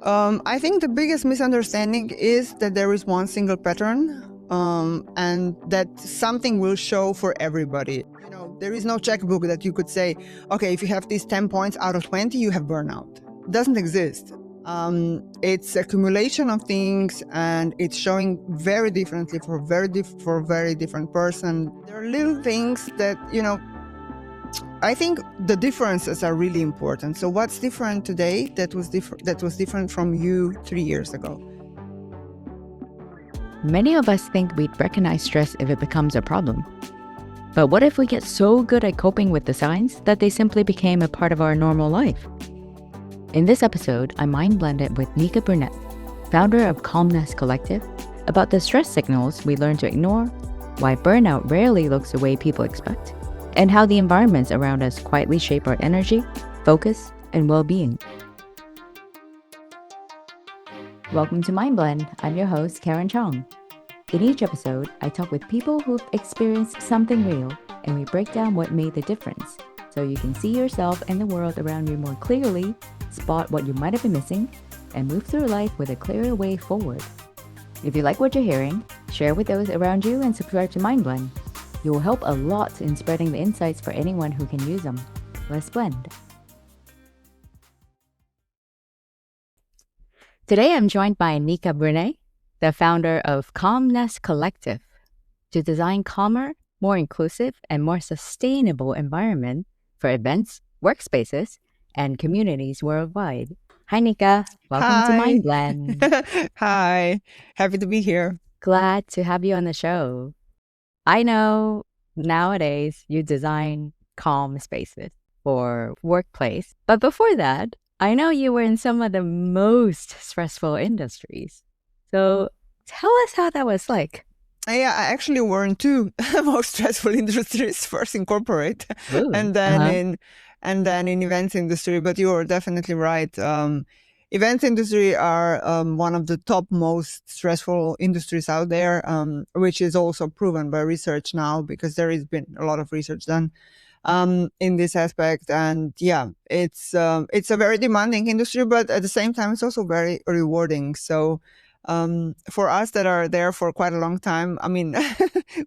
I think the biggest misunderstanding is that there is one single pattern, and that something will show for everybody. There is no checkbook that you could say, okay, if you have these 10 points out of 20, you have burnout. It doesn't exist. It's accumulation of things, and it's showing very differently for very different person. There are little things that, I think the differences are really important. So what's different today that was different from you 3 years ago? Many of us think we'd recognize stress if it becomes a problem. But what if we get so good at coping with the signs that they simply became a part of our normal life? In this episode, I mind-blended with Nika Brunet, founder of Calmness Collective, about the stress signals we learn to ignore, why burnout rarely looks the way people expect, and how the environments around us quietly shape our energy, focus, and well-being. Welcome to Mind Blend. I'm your host, Karen Chong. In each episode, I talk with people who've experienced something real, and we break down what made the difference, so you can see yourself and the world around you more clearly, spot what you might have been missing, and move through life with a clearer way forward. If you like what you're hearing, share with those around you and subscribe to Mind Blend. You will help a lot in spreading the insights for anyone who can use them. Let's blend. Today, I'm joined by Nika Brunet, the founder of Calmness Collective, to design calmer, more inclusive, and more sustainable environment for events, workspaces, and communities worldwide. Hi, Nika. Welcome to Mind Blend. Hi. Happy to be here. Glad to have you on the show. I know nowadays you design calm spaces for workplace, but before that, I know you were in some of the most stressful industries. So tell us how that was like. Yeah, I actually were in two most stressful industries. First in corporate, Ooh, and then in events industry. But you are definitely right. Events industry are one of the top most stressful industries out there, which is also proven by research now, because there has been a lot of research done in this aspect. And yeah, it's a very demanding industry, but at the same time, it's also very rewarding. So for us that are there for quite a long time, I mean,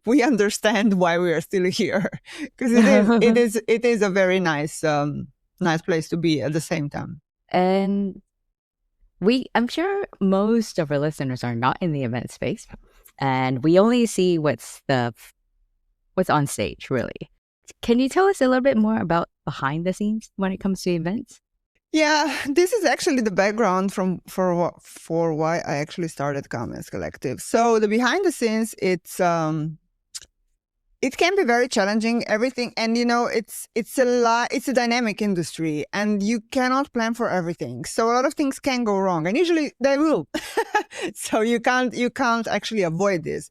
we understand why we are still here, because it is a very nice place to be at the same time. And I'm sure most of our listeners are not in the event space, and we only see what's on stage, really. Can you tell us a little bit more about behind the scenes when it comes to events? Yeah, this is actually the background for why I actually started Calmness Collective. So the behind the scenes, it can be very challenging, everything. And, it's a dynamic industry, and you cannot plan for everything. So a lot of things can go wrong, and usually they will. So you can't actually avoid this.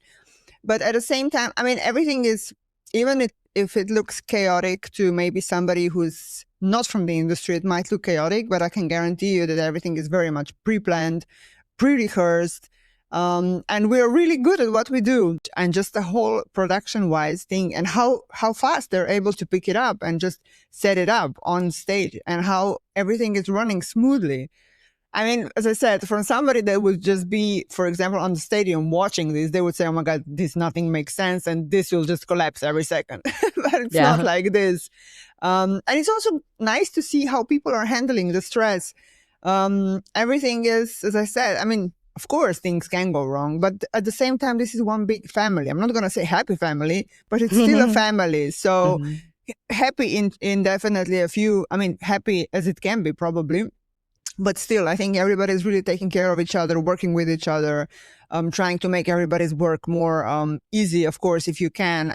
But at the same time, I mean, everything is, even if it looks chaotic to maybe somebody who's not from the industry, it might look chaotic, but I can guarantee you that everything is very much pre-planned, pre-rehearsed. And we're really good at what we do, and just the whole production-wise thing, and how fast they're able to pick it up and just set it up on stage, and how everything is running smoothly. I mean, as I said, from somebody that would just be, for example, on the stadium watching this, they would say, oh my God, nothing makes sense, and this will just collapse every second. But it's not like this. And it's also nice to see how people are handling the stress. Everything is, as I said, I mean, of course, things can go wrong, but at the same time, this is one big family. I'm not going to say happy family, but it's still a family. So happy in definitely a few, I mean, happy as it can be probably. But still, I think everybody's really taking care of each other, working with each other, trying to make everybody's work more easy, of course, if you can.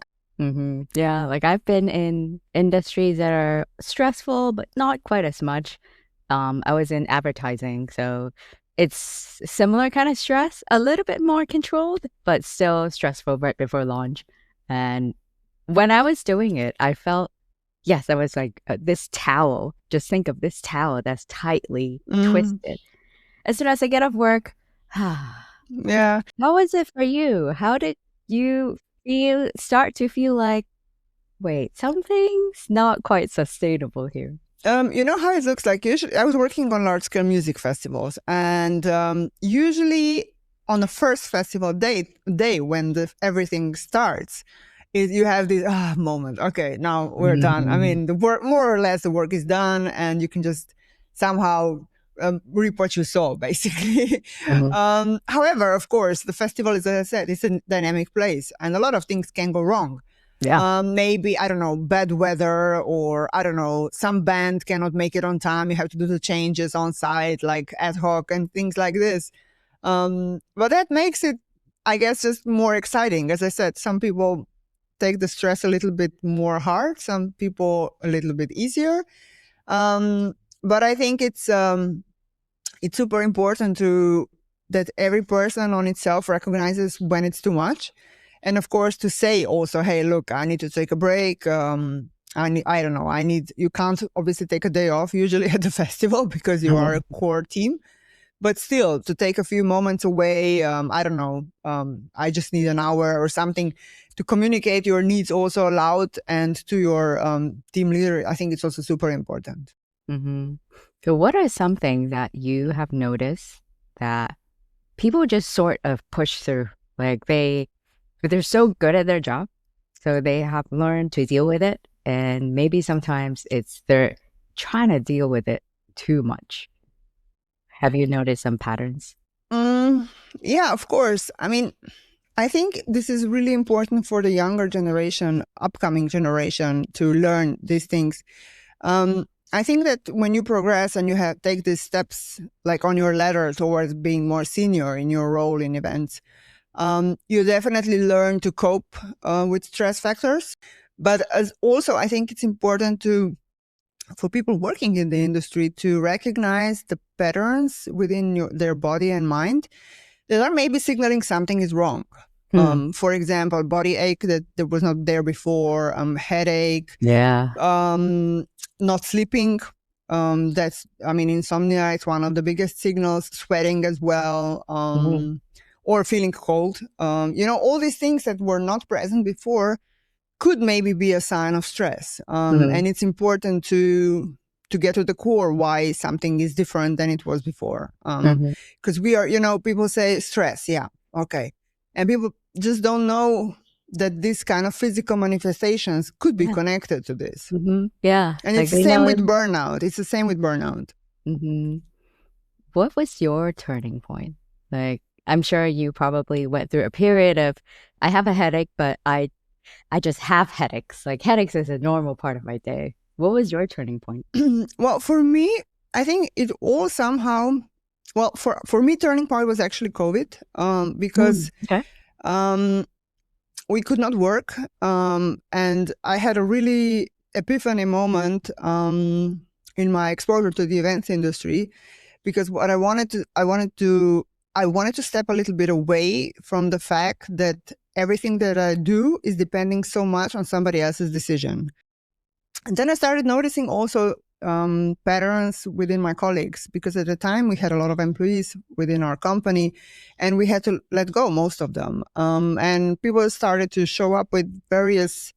Yeah, like I've been in industries that are stressful, but not quite as much. I was in advertising, so it's similar kind of stress, a little bit more controlled, but still stressful right before launch. And when I was doing it, I felt, yes, I was like this towel. Just think of this towel that's tightly twisted. As soon as I get off work, yeah. How was it for you? How did you start to feel like, wait, something's not quite sustainable here? You know how it looks like? Usually, I was working on large-scale music festivals, and usually on the first festival day when everything starts, you have this moment. Okay, now we're done. I mean, the work, more or less, the work is done, and you can just somehow reap what you sow, basically. However, of course, the festival is, as I said, it's a dynamic place, and a lot of things can go wrong. Yeah. Maybe, I don't know, bad weather, or I don't know, some band cannot make it on time. You have to do the changes on site, like ad hoc and things like this. But that makes it, I guess, just more exciting. As I said, some people take the stress a little bit more hard, some people a little bit easier. But I think it's super important that every person on itself recognizes when it's too much. And of course, to say also, hey, look, I need to take a break. I don't know, you can't obviously take a day off usually at the festival because you are a core team. But still, to take a few moments away, I don't know, I just need an hour or something to communicate your needs also aloud and to your team leader. I think it's also super important. So what are something that you have noticed that people just sort of push through? Like they're so good at their job, so they have learned to deal with it. And maybe sometimes they're trying to deal with it too much. Have you noticed some patterns? Yeah, of course. I mean, I think this is really important for the younger generation, upcoming generation, to learn these things. I think that when you progress and you take these steps, like on your ladder towards being more senior in your role in events, you definitely learn to cope with stress factors. But also, I think it's important for people working in the industry to recognize the patterns within their body and mind that are maybe signaling something is wrong. For example, body ache that was not there before, headache, not sleeping. Insomnia is one of the biggest signals, sweating as well, or feeling cold. All these things that were not present before could maybe be a sign of stress. And it's important to get to the core why something is different than it was before. Because we are, people say stress. Yeah. Okay. And people just don't know that this kind of physical manifestations could be connected to this. Yeah. And it's the same with burnout. It's the same with burnout. What was your turning point? Like, I'm sure you probably went through a period of, I have a headache, but I just have headaches. Like, headaches is a normal part of my day. What was your turning point? Well, for me, I think it all somehow, for me, turning point was actually COVID, because we could not work. And I had a really epiphany moment in my exposure to the events industry, because what I wanted to step a little bit away from the fact that everything that I do is depending so much on somebody else's decision. And then I started noticing also patterns within my colleagues, because at the time we had a lot of employees within our company and we had to let go most of them. And people started to show up with various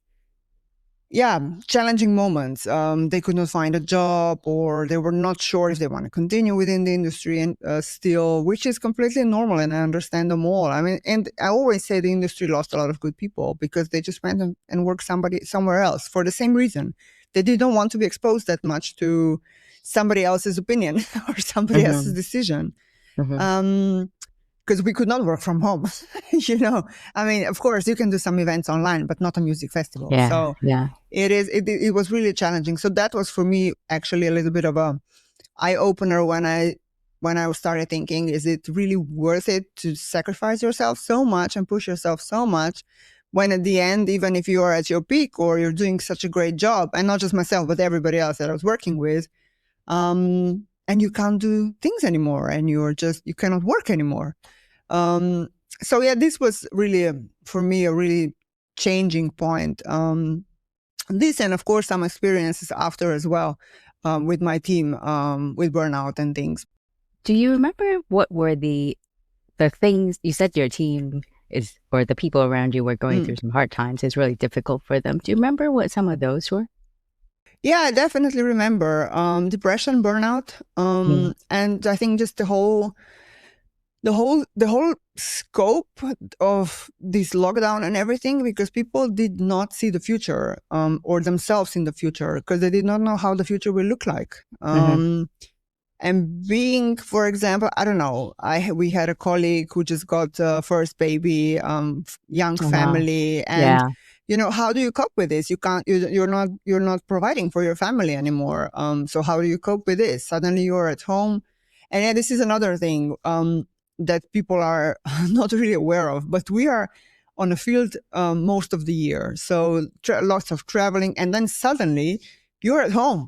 challenging moments. They could not find a job, or they were not sure if they want to continue within the industry and still, which is completely normal, and I understand them all. I mean, and I always say the industry lost a lot of good people because they just went and worked somewhere else for the same reason. They didn't want to be exposed that much to somebody else's opinion or somebody else's decision. Because we could not work from home, I mean, of course, you can do some events online, but not a music festival. It was really challenging. So that was for me actually a little bit of a eye opener when I started thinking, is it really worth it to sacrifice yourself so much and push yourself so much when at the end, even if you are at your peak or you're doing such a great job, and not just myself, but everybody else that I was working with, and you can't do things anymore, and you cannot work anymore. This was really, for me, a really changing point. This, and of course, some experiences after as well, with my team, with burnout and things. Do you remember what were the things you said your team or the people around you were going through some hard times? It's really difficult for them. Do you remember what some of those were? Yeah, I definitely remember depression, burnout, Yeah. and I think just the whole scope of this lockdown and everything, because people did not see the future, or themselves in the future, because they did not know how the future will look like. Mm-hmm. And being, for example, I don't know, we had a colleague who just got first baby, young Oh, wow. family, and Yeah. how do you cope with this? You're not providing for your family anymore. So how do you cope with this? Suddenly you're at home, and yeah, this is another thing that people are not really aware of. But we are on the field most of the year, so lots of traveling, and then suddenly you're at home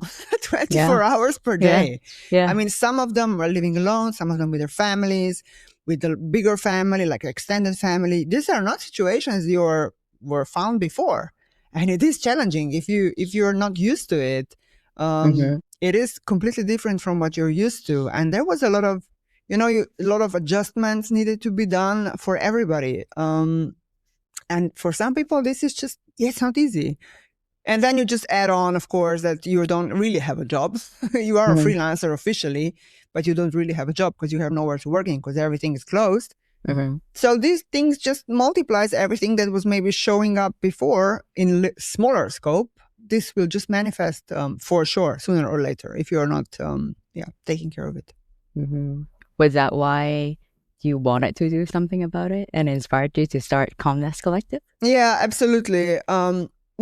Yeah. 24 hours per Yeah. day. I Yeah. mean, some of them are living alone, some of them with their families, with a bigger family, like extended family. These are not situations were found before. And it is challenging if you're not used to it. Mm-hmm. It is completely different from what you're used to. And there was a lot of, a lot of adjustments needed to be done for everybody. And for some people, this is just, it's not easy. And then you just add on, of course, that you don't really have a job. You are a Mm-hmm. freelancer officially, but you don't really have a job because you have nowhere to work in because everything is closed. Mm-hmm. So these things just multiplies everything that was maybe showing up before in smaller scope. This will just manifest for sure sooner or later if you're not taking care of it. Mm-hmm. Was that why you wanted to do something about it and inspired you to start Calmness Collective? Yeah, absolutely.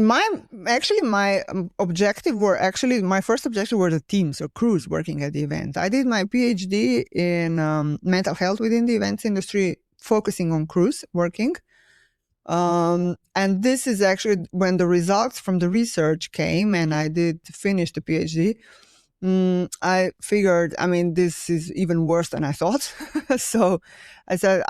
My objective were actually my first objective were the teams or crews working at the event. I did my PhD in mental health within the events industry, focusing on crews working. And this is actually when the results from the research came, and I did finish the PhD. I figured, I mean, this is even worse than I thought. So I said,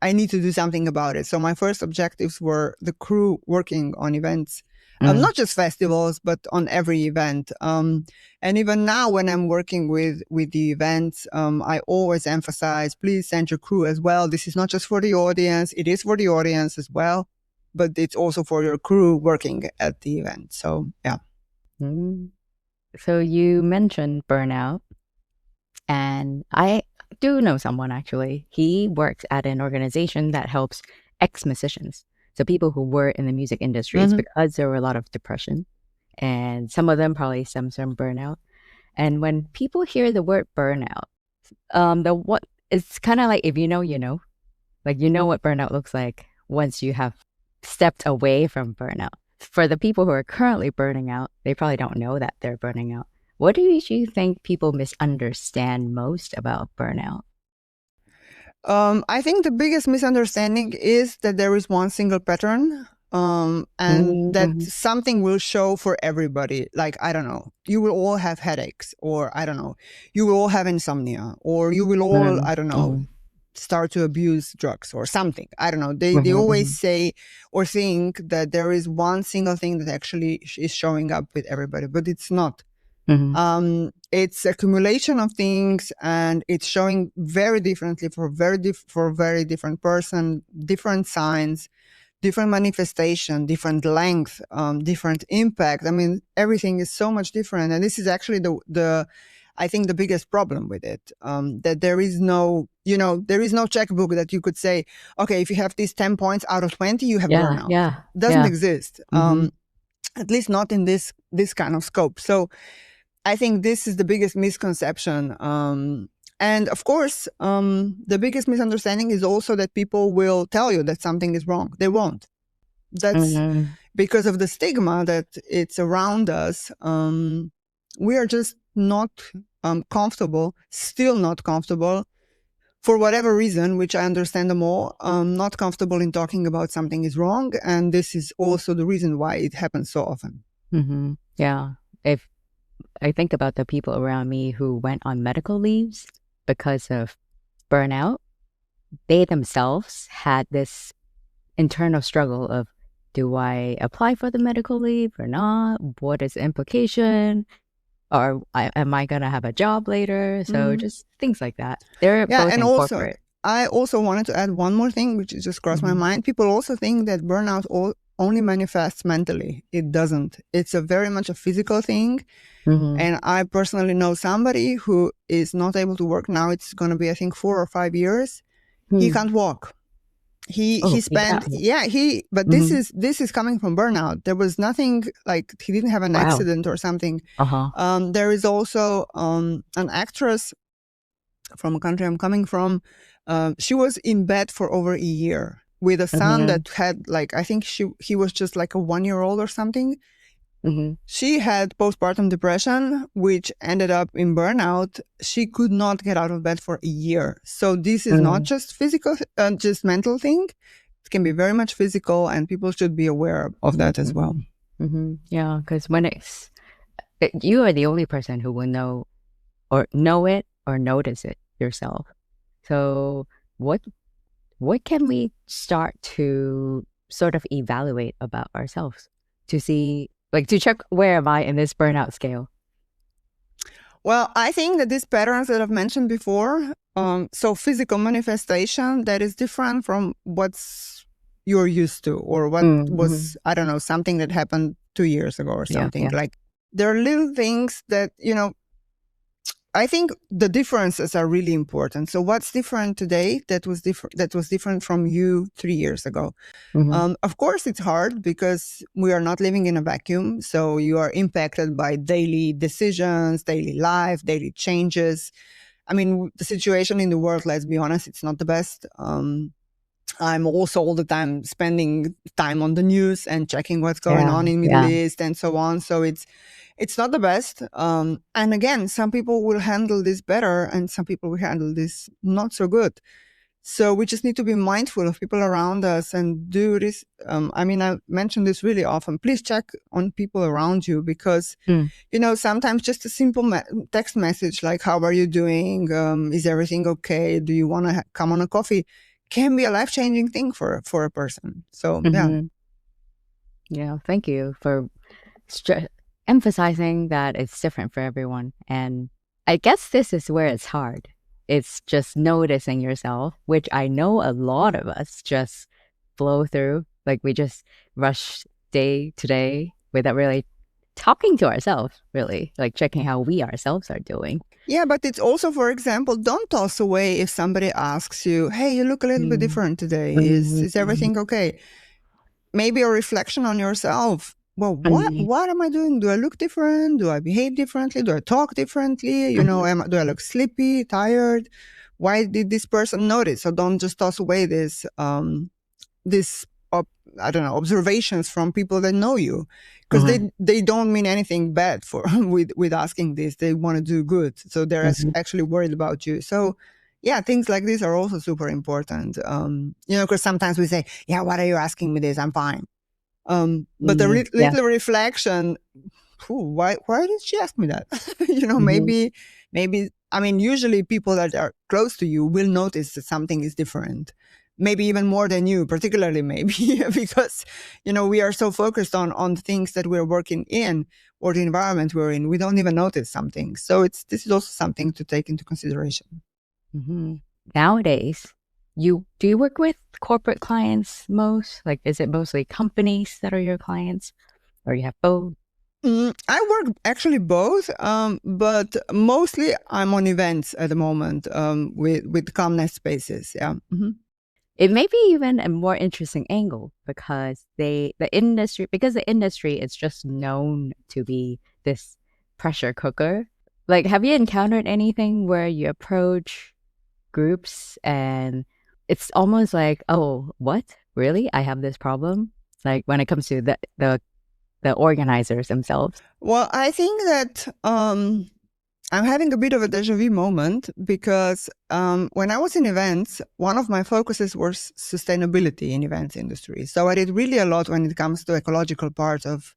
I need to do something about it. So my first objectives were the crew working on events, Mm. not just festivals, but on every event. And even now, when I'm working with the events, I always emphasize, please send your crew as well. This is not just for the audience; it is for the audience as well, but it's also for your crew working at the event. So yeah. Mm. So you mentioned burnout, and I do know someone actually. He works at an organization that helps ex-musicians. So people who were in the music industry, it's Mm-hmm. because there were a lot of depression, and some of them probably stems from burnout. And when people hear the word burnout, the what it's kind of like if you know, you know, like you know what burnout looks like once you have stepped away from burnout. For the people who are currently burning out, they probably don't know that they're burning out. What do you think people misunderstand most about burnout? I think the biggest misunderstanding is that there is one single pattern, and that Mm-hmm. something will show for everybody. Like, I don't know, you will all have headaches, or I don't know, you will all have insomnia, or you will all, I don't know, Mm-hmm. start to abuse drugs or something. I don't know. They always Mm-hmm. say or think that there is one single thing that actually is showing up with everybody, but it's not. Mm-hmm. It's accumulation of things, and it's showing very differently for very different person, different signs, different manifestation, different length, different impact. I mean, everything is so much different, and this is actually the I think the biggest problem with it, that there is no, there is no checkbook that you could say, okay, if you have these 10 points out of 20, you have Yeah, burnout. yeah, Doesn't yeah. exist. Mm-hmm. At least not in this kind of scope. So I think this is the biggest misconception. And of course, the biggest misunderstanding is also that people will tell you that something is wrong. They won't. That's Mm-hmm. because of the stigma that it's around us. We are just not comfortable, still not comfortable, for whatever reason, which I understand them all, not comfortable in talking about something is wrong. And this is also the reason why it happens so often. Mm-hmm. Yeah. If I think about the people around me who went on medical leaves because of burnout, they themselves had this internal struggle of, do I apply for the medical leave or not? What is the implication? Or am I going to have a job later? So Mhm. just things like that. They're Yeah, both and in also corporate. I also wanted to add one more thing, which just crossed my Mm-hmm. mind. People also think that burnout only manifests mentally. It doesn't. It's a very much a physical thing. And I personally know somebody who is not able to work now. It's going to be, I think, 4 or 5 years. He can't walk. He spent but this is coming from burnout. There was nothing like he didn't have an accident or something. There is also an actress from a country I'm coming from. She was in bed for over a year with a son that had like, I think he was just like a 1-year-old or something. She had postpartum depression, which ended up in burnout. She could not get out of bed for a year. So this is not just physical, just mental thing. It can be very much physical, and people should be aware of that as well. Yeah, because when you are the only person who will know it or notice it yourself. So what can we start to sort of evaluate about ourselves to see, like, to check where am I in this burnout scale? Well, I think that these patterns that I've mentioned before, so physical manifestation, that is different from what's you're used to, or what was, I don't know, something that happened 2 years ago or something. Like, there are little things that, I think the differences are really important. So what's different today that was different from you 3 years ago? Of course, it's hard because we are not living in a vacuum. So you are impacted by daily decisions, daily life, daily changes. I mean, the situation in the world, let's be honest, it's not the best. I'm also all the time spending time on the news and checking what's going on in Middle East and so on. So it's not the best. And again, some people will handle this better and some people will handle this not so good. So we just need to be mindful of people around us and do this. I mean, I mention this really often. Please check on people around you because, sometimes just a simple text message like, how are you doing? Is everything okay? Do you want to come on a coffee? Can be a life-changing thing for a person. So, Yeah, thank you for emphasizing that it's different for everyone. And I guess this is where it's hard. It's just noticing yourself, which I know a lot of us just flow through. Like, we just rush day to day without really talking to ourselves, really, like checking how we ourselves are doing. Yeah, but it's also, for example, don't toss away if somebody asks you, hey, you look a little bit different today. Is everything okay? Maybe a reflection on yourself. Well, what am I doing? Do I look different? Do I behave differently? Do I talk differently? Do I look sleepy, tired? Why did this person notice? So don't just toss away observations from people that know you, because they don't mean anything bad for with asking this. They want to do good, so they're actually worried about you. So yeah, things like this are also super important. Because sometimes we say, yeah, what are you asking me this? I'm fine. But the little reflection, why did she ask me that? Maybe, I mean, usually people that are close to you will notice that something is different. Maybe even more than you, particularly maybe because, we are so focused on the things that we're working in or the environment we're in, we don't even notice something. So this is also something to take into consideration. Nowadays, do you work with corporate clients most? Like, is it mostly companies that are your clients, or you have both? I work actually both, but mostly I'm on events at the moment with calmness spaces. Yeah. It may be even a more interesting angle because the industry is just known to be this pressure cooker. Like, have you encountered anything where you approach groups and it's almost like, oh, what? Really? I have this problem? Like, when it comes to the organizers themselves? Well, I think that I'm having a bit of a deja vu moment because when I was in events, one of my focuses was sustainability in events industry. So I did really a lot when it comes to ecological part of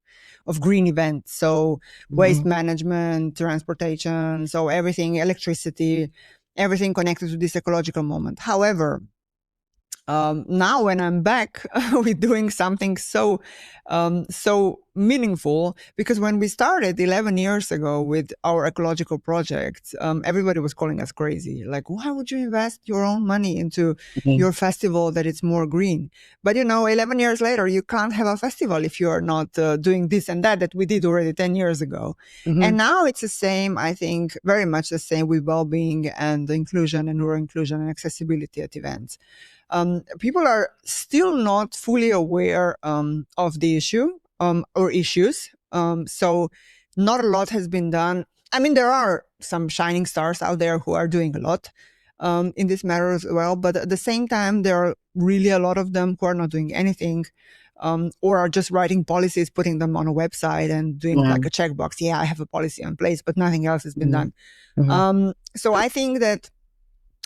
green events. So waste management, transportation, so everything, electricity, everything connected to this ecological moment. However, now when I'm back with doing something so meaningful, because when we started 11 years ago with our ecological project, everybody was calling us crazy. Like, why would you invest your own money into your festival that it's more green? But 11 years later, you can't have a festival if you are not doing this and that we did already 10 years ago. And now it's the same, I think, very much the same with well-being and inclusion and neuro-inclusion and accessibility at events. People are still not fully aware of the issue or issues. So not a lot has been done. I mean, there are some shining stars out there who are doing a lot in this matter as well. But at the same time, there are really a lot of them who are not doing anything or are just writing policies, putting them on a website and doing like a checkbox. Yeah, I have a policy in place, but nothing else has been done. So I think that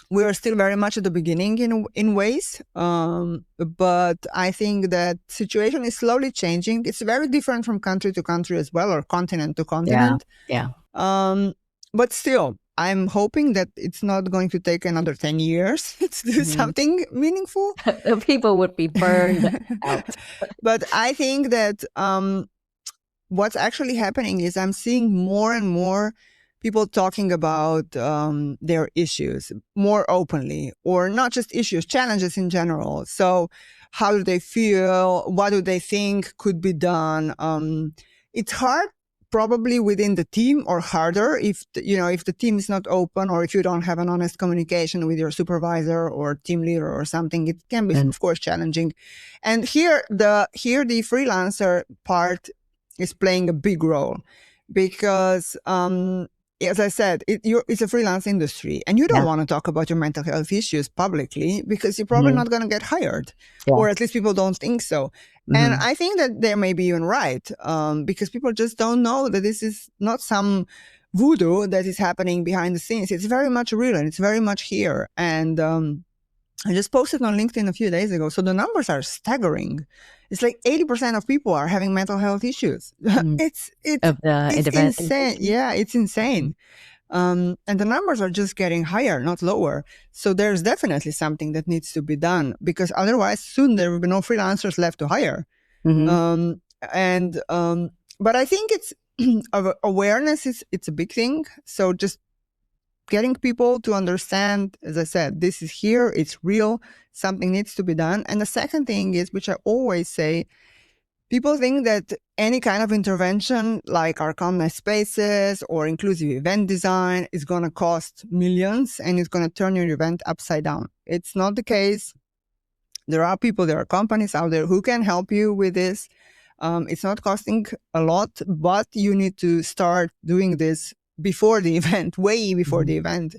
we are still very much at the beginning in ways, but I think that situation is slowly changing. It's very different from country to country as well, or continent to continent. Yeah. But still, I'm hoping that it's not going to take another 10 years to do something meaningful. People would be burned out. But I think that what's actually happening is I'm seeing more and more people talking about their issues more openly, or not just issues, challenges in general. So how do they feel? What do they think could be done? It's hard probably within the team, or harder if the team is not open, or if you don't have an honest communication with your supervisor or team leader or something. It can be, of course, challenging. And here the freelancer part is playing a big role, because as I said, it's a freelance industry, and you don't want to talk about your mental health issues publicly, because you're probably not going to get hired, or at least people don't think so. And I think that they may be even right, because people just don't know that this is not some voodoo that is happening behind the scenes. It's very much real, and it's very much here. And I just posted on LinkedIn a few days ago. So the numbers are staggering. It's like 80% of people are having mental health issues. It's insane. Yeah, it's insane. And the numbers are just getting higher, not lower. So there's definitely something that needs to be done, because otherwise soon there will be no freelancers left to hire. But I think it's awareness it's a big thing. So just getting people to understand, as I said, this is here, it's real, something needs to be done. And the second thing is, which I always say, people think that any kind of intervention like our calmness spaces or inclusive event design is going to cost millions and it's going to turn your event upside down. It's not the case. There are companies out there who can help you with this. It's not costing a lot, but you need to start doing this before the event, way before the event.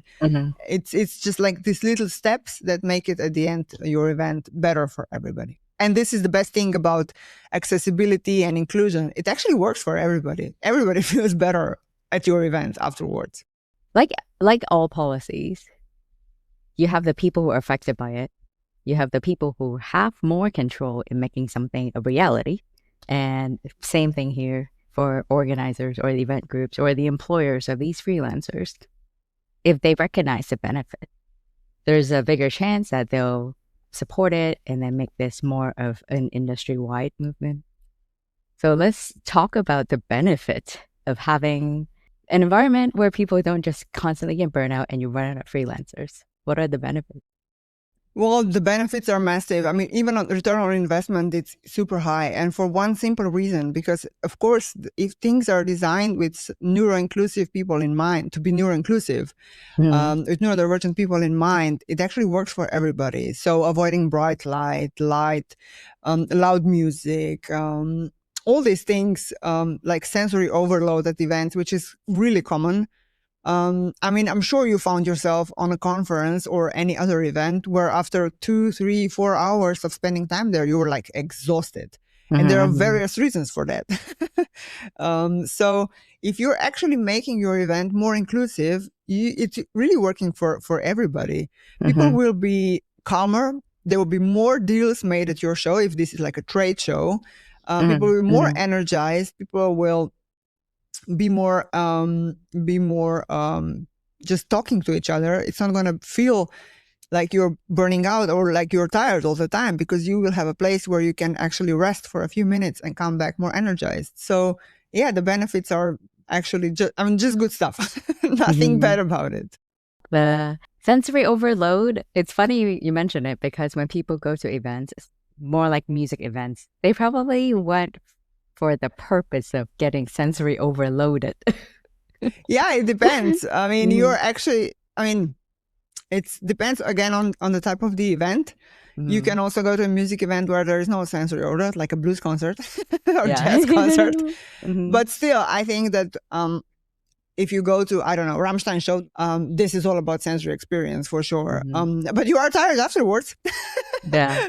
It's just like these little steps that make it at the end, your event, better for everybody. And this is the best thing about accessibility and inclusion. It actually works for everybody. Everybody feels better at your event afterwards. Like all policies, you have the people who are affected by it. You have the people who have more control in making something a reality. And same thing here for organizers or the event groups or the employers of these freelancers. If they recognize the benefit, there's a bigger chance that they'll support it and then make this more of an industry-wide movement. So let's talk about the benefit of having an environment where people don't just constantly get burnout and you run out of freelancers. What are the benefits? Well, the benefits are massive. I mean, even on return on investment, it's super high. And for one simple reason, because of course, if things are designed with neuro-inclusive people in mind, to be neuro-inclusive, with neurodivergent people in mind, it actually works for everybody. So avoiding bright light, loud music, all these things like sensory overload at events, which is really common. I mean, I'm sure you found yourself on a conference or any other event where after 2, 3, 4 hours of spending time there, you were like exhausted. And there are various reasons for that. So if you're actually making your event more inclusive, it's really working for everybody. People will be calmer. There will be more deals made at your show if this is like a trade show. People will be more energized. People will be more just talking to each other. It's not going to feel like you're burning out or like you're tired all the time, because you will have a place where you can actually rest for a few minutes and come back more energized. So yeah, the benefits are actually just good stuff. Nothing bad about it. The sensory overload, it's funny you mention it, because when people go to events, more like music events, they probably went for the purpose of getting sensory overloaded. Yeah, it depends. I mean, it depends again on the type of the event. You can also go to a music event where there is no sensory overload, like a blues concert or jazz concert. But still, I think that if you go to, I don't know, Rammstein show, this is all about sensory experience for sure. But you are tired afterwards.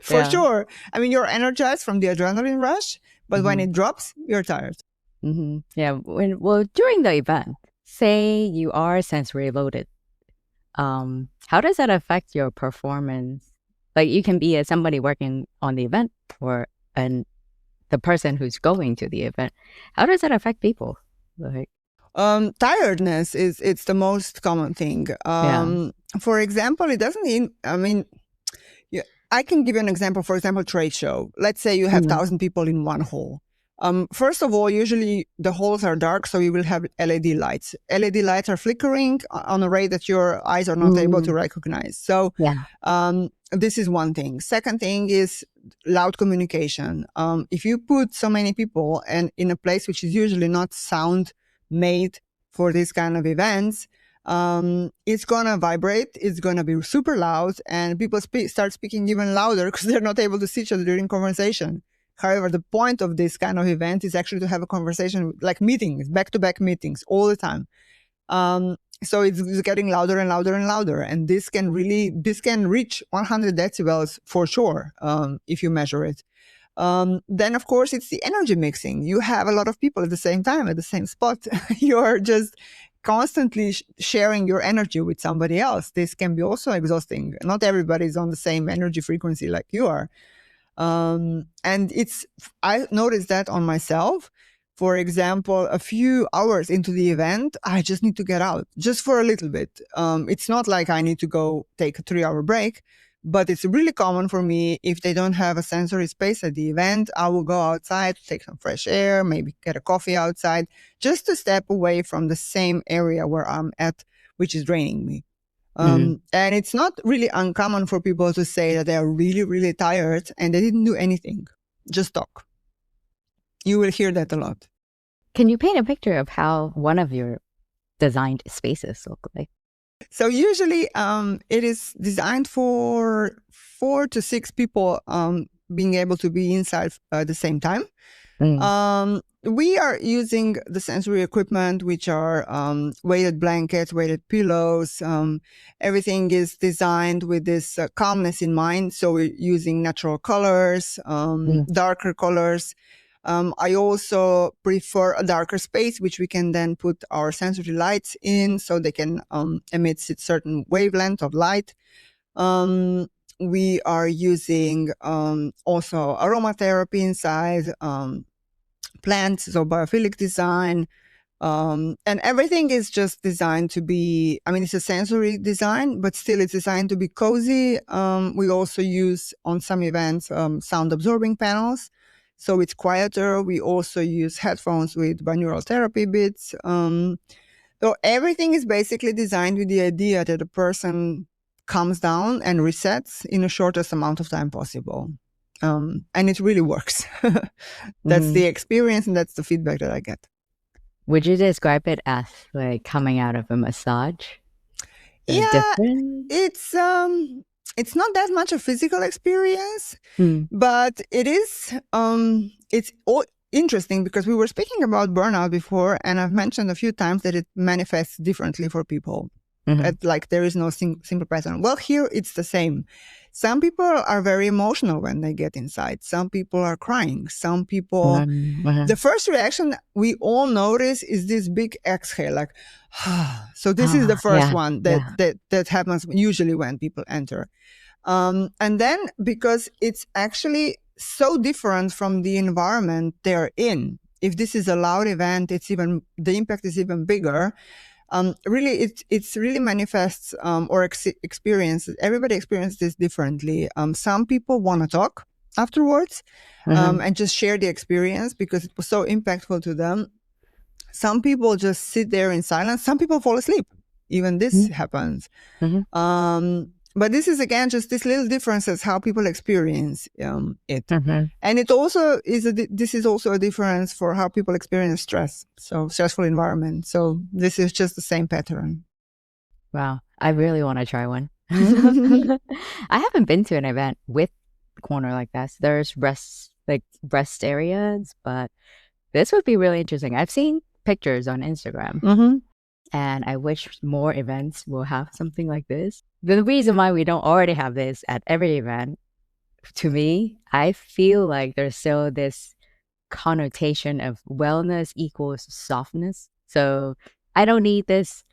For sure. I mean, you're energized from the adrenaline rush, but when it drops, you're tired. Yeah. During the event, say you are sensory loaded, how does that affect your performance? Like, you can be somebody working on the event or the person who's going to the event. How does that affect people? Like, tiredness it's the most common thing. For example, it doesn't mean, I can give you an example. For example, trade show. Let's say you have 1,000 people in one hall. First of all, usually the halls are dark, so you will have LED lights. LED lights are flickering on a rate that your eyes are not able to recognize. So this is one thing. Second thing is loud communication. If you put so many people and in a place which is usually not sound made for this kind of events, it's gonna vibrate, it's gonna be super loud, and people start speaking even louder because they're not able to see each other during conversation. However, the point of this kind of event is actually to have a conversation, like meetings, back-to-back meetings all the time. So it's getting louder and louder and louder, and this can reach 100 decibels for sure if you measure it. Then, of course, it's the energy mixing. You have a lot of people at the same time, at the same spot. You're just constantly sharing your energy with somebody else. This can be also exhausting. Not everybody is on the same energy frequency like you are. And I noticed that on myself. For example, a few hours into the event, I just need to get out just for a little bit. It's not like I need to go take a 3-hour break, but it's really common for me. If they don't have a sensory space at the event, I will go outside to take some fresh air, maybe get a coffee outside, just to step away from the same area where I'm at, which is draining me. And it's not really uncommon for people to say that they are really, really tired and they didn't do anything. Just talk. You will hear that a lot. Can you paint a picture of how one of your designed spaces look like? So usually it is designed for 4 to 6 people being able to be inside at the same time. We are using the sensory equipment, which are weighted blankets, weighted pillows. Everything is designed with this calmness in mind. So we're using natural colors, darker colors. I also prefer a darker space, which we can then put our sensory lights in so they can emit a certain wavelength of light. We are using also aromatherapy inside, plants, so biophilic design. And everything is just designed to be, it's a sensory design, but still it's designed to be cozy. We also use on some events sound absorbing panels. So it's quieter. We also use headphones with binaural therapy bits. So everything is basically designed with the idea that a person calms down and resets in the shortest amount of time possible. And it really works. That's the experience, and that's the feedback that I get. Would you describe it as like coming out of a massage? Yeah, it's not that much a physical experience, but it is. It's interesting because we were speaking about burnout before, and I've mentioned a few times that it manifests differently for people. Like there is no simple pattern. Well, here it's the same. Some people are very emotional when they get inside. Some people are crying. Some people, the first reaction we all notice is this big exhale, like, so this is the first one that happens usually when people enter. And then because it's actually so different from the environment they're in, if this is a loud event, the impact is even bigger. really, it's really manifests or experiences. Everybody experiences this differently. Some people want to talk afterwards and just share the experience because it was so impactful to them. Some people just sit there in silence. Some people fall asleep. Even this happens. But this is, again, just this little differences how people experience it. And it also is this is also a difference for how people experience stress. So stressful environment. So this is just the same pattern. Wow. I really want to try one. I haven't been to an event with corner like this. There's rest areas, but this would be really interesting. I've seen pictures on Instagram. And I wish more events will have something like this. The reason why we don't already have this at every event, to me, I feel like there's still this connotation of wellness equals softness. So I don't need this,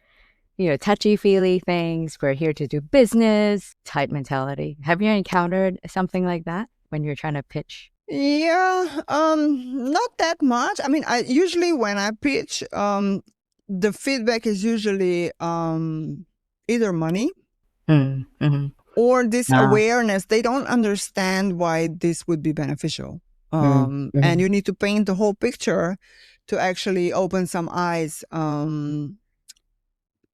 touchy-feely things. We're here to do business type mentality. Have you encountered something like that when you're trying to pitch? Yeah, not that much. I mean, I usually when I pitch, the feedback is usually either money or this awareness. They don't understand why this would be beneficial. And you need to paint the whole picture to actually open some eyes.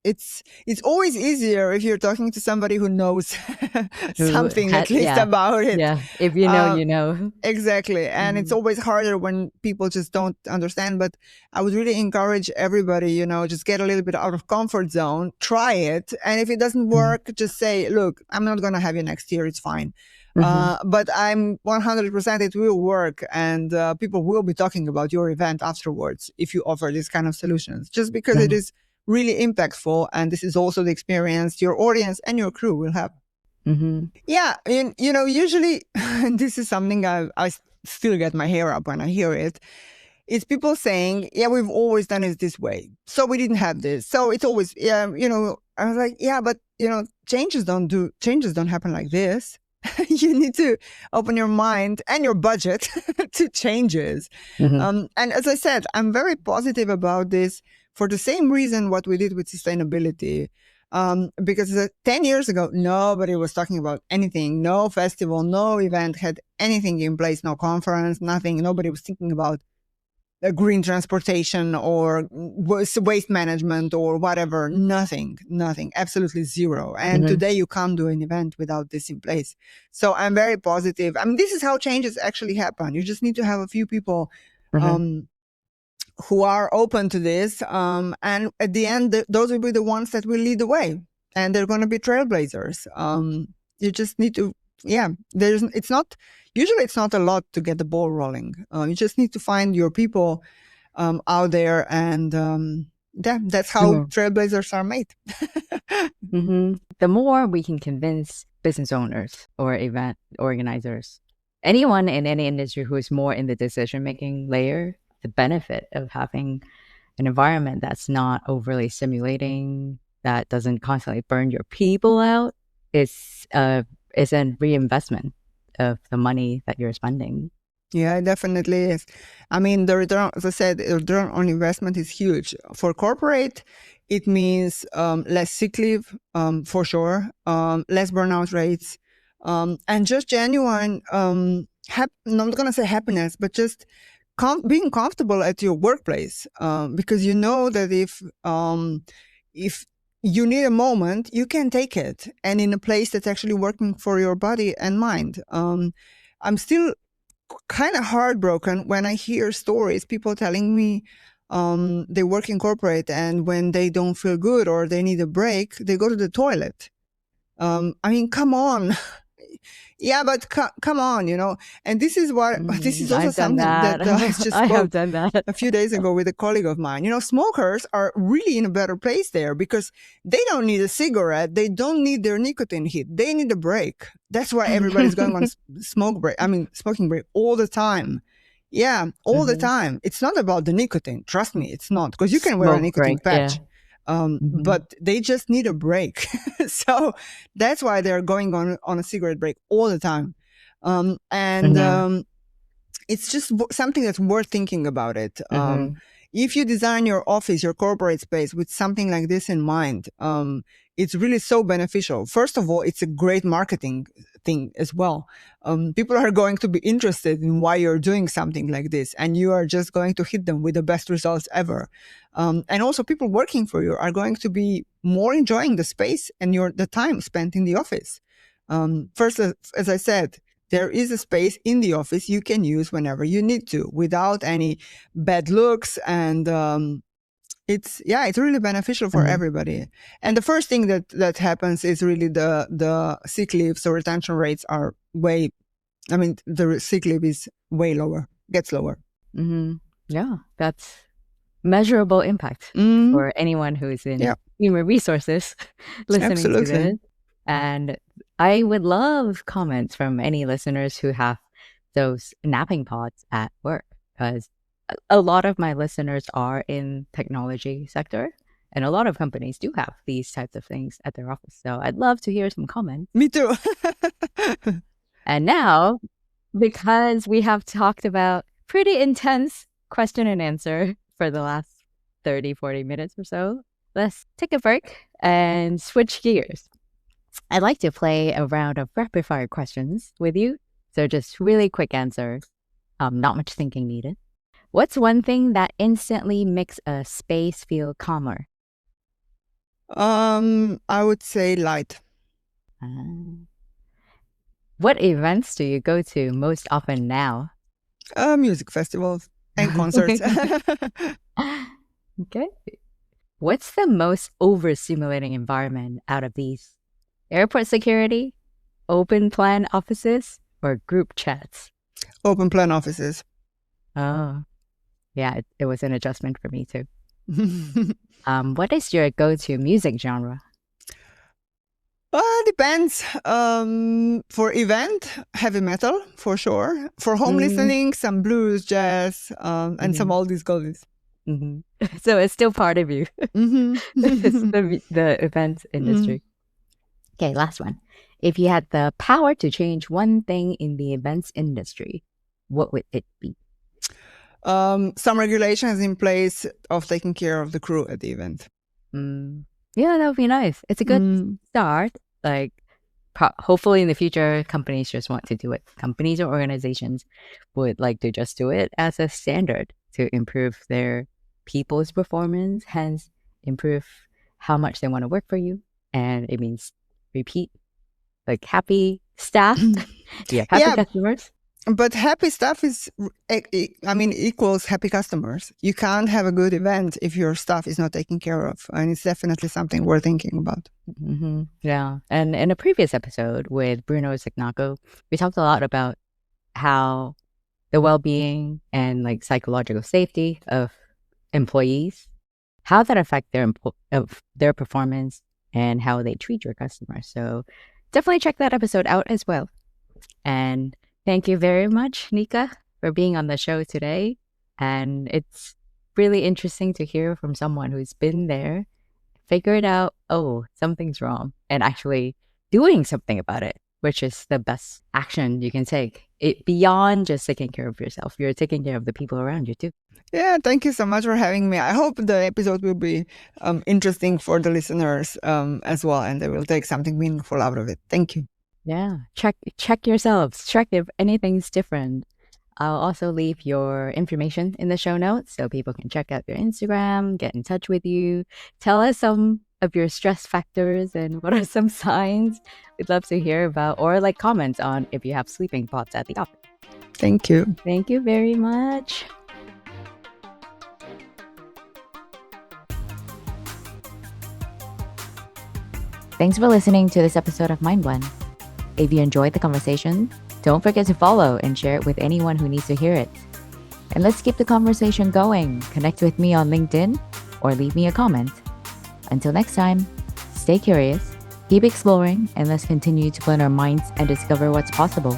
It's always easier if you're talking to somebody who knows something at least about it. Yeah, if you know, you know. Exactly. And it's always harder when people just don't understand. But I would really encourage everybody, just get a little bit out of comfort zone, try it. And if it doesn't work, just say, look, I'm not going to have you next year. It's fine. But I'm 100% it will work. And people will be talking about your event afterwards if you offer this kind of solutions, just because it is really impactful. And this is also the experience your audience and your crew will have. Yeah. And, usually this is something I still get my hair up when I hear it. It's people saying, yeah, we've always done it this way. So we didn't have this. So it's always, I was like, yeah, but, changes don't happen like this. You need to open your mind and your budget to changes. And as I said, I'm very positive about this for the same reason what we did with sustainability. Because 10 years ago, nobody was talking about anything. No festival, no event had anything in place, no conference, nothing. Nobody was thinking about green transportation or waste management or whatever. Nothing, absolutely zero. And today you can't do an event without this in place. So I'm very positive. I mean, this is how changes actually happen. You just need to have a few people who are open to this. And at the end, those will be the ones that will lead the way. And they're going to be trailblazers. You just need to, usually it's not a lot to get the ball rolling. You just need to find your people out there. And that's how trailblazers are made. The more we can convince business owners or event organizers, anyone in any industry who is more in the decision-making layer, the benefit of having an environment that's not overly stimulating, that doesn't constantly burn your people out, is a reinvestment of the money that you're spending. Yeah, it definitely is. I mean, the return, as I said, the return on investment is huge. For corporate, it means less sick leave, for sure, less burnout rates, and just genuine, I'm not going to say happiness, but just being comfortable at your workplace, because you know that if you need a moment, you can take it, and in a place that's actually working for your body and mind. I'm still kind of heartbroken when I hear stories, people telling me they work in corporate and when they don't feel good or they need a break, they go to the toilet. I mean, come on. Yeah, but come on, and this is also something that I just I spoke have done that a few days ago with a colleague of mine. Smokers are really in a better place there because they don't need a cigarette. They don't need their nicotine hit. They need a break. That's why everybody's going on smoking break all the time. Yeah, all the time. It's not about the nicotine. Trust me, it's not, because you can wear a nicotine patch. Yeah. But they just need a break. So that's why they're going on a cigarette break all the time. It's just something that's worth thinking about it. if you design your office, your corporate space with something like this in mind, it's really so beneficial. First of all, it's a great marketing thing as well. People are going to be interested in why you're doing something like this, and you are just going to hit them with the best results ever. And also, people working for you are going to be more enjoying the space and the time spent in the office. First, as I said, there is a space in the office you can use whenever you need to, without any bad looks, and it's really beneficial for everybody. And the first thing that happens is really the sick leave. So retention rates are the sick leave is way lower, gets lower. Yeah, that's measurable impact for anyone who's in human resources listening to this. And I would love comments from any listeners who have those napping pods at work, because a lot of my listeners are in technology sector, and a lot of companies do have these types of things at their office. So I'd love to hear some comments. Me too. And now, because we have talked about pretty intense question and answer for the last 30, 40 minutes or so, let's take a break and switch gears. I'd like to play a round of rapid fire questions with you. So just really quick answers, not much thinking needed. What's one thing that instantly makes a space feel calmer? I would say light. What events do you go to most often now? Music festivals and concerts. Okay. What's the most overstimulating environment out of these? Airport security, open plan offices, or group chats? Open plan offices. Oh, yeah, it was an adjustment for me too. What is your go-to music genre? Depends. For event, heavy metal, for sure. For home listening, some blues, jazz, and some oldies goldies. So it's still part of you. It's the event industry. Okay, last one. If you had the power to change one thing in the events industry, what would it be? Some regulations in place of taking care of the crew at the event. Yeah, that would be nice. It's a good start. Like, hopefully in the future, companies just want to do it. Companies or organizations would like to just do it as a standard to improve their people's performance, hence improve how much they want to work for you. And it means repeat, like happy staff, happy customers. But happy staff equals happy customers. You can't have a good event if your staff is not taken care of. And it's definitely something we're thinking about. Yeah. And in a previous episode with Bruno Cignacco, we talked a lot about how the well-being and like psychological safety of employees, how that affect their performance and how they treat your customers. So definitely check that episode out as well. And thank you very much, Nika, for being on the show today. And it's really interesting to hear from someone who's been there, figured out, oh, something's wrong, and actually doing something about it, which is the best action you can take. It beyond just taking care of yourself. You're taking care of the people around you too. Yeah, thank you so much for having me. I hope the episode will be interesting for the listeners as well, and they will take something meaningful out of it. Thank you. Yeah, check yourselves. Check if anything's different. I'll also leave your information in the show notes so people can check out your Instagram, get in touch with you, tell us some of your stress factors and what are some signs. We'd love to hear about, or like comments on if you have sleeping pods at the office. Thank you. Thank you very much. Thanks for listening to this episode of Mind Blend. If you enjoyed the conversation, don't forget to follow and share it with anyone who needs to hear it. And let's keep the conversation going. Connect with me on LinkedIn or leave me a comment. Until next time, stay curious, keep exploring, and let's continue to blend our minds and discover what's possible.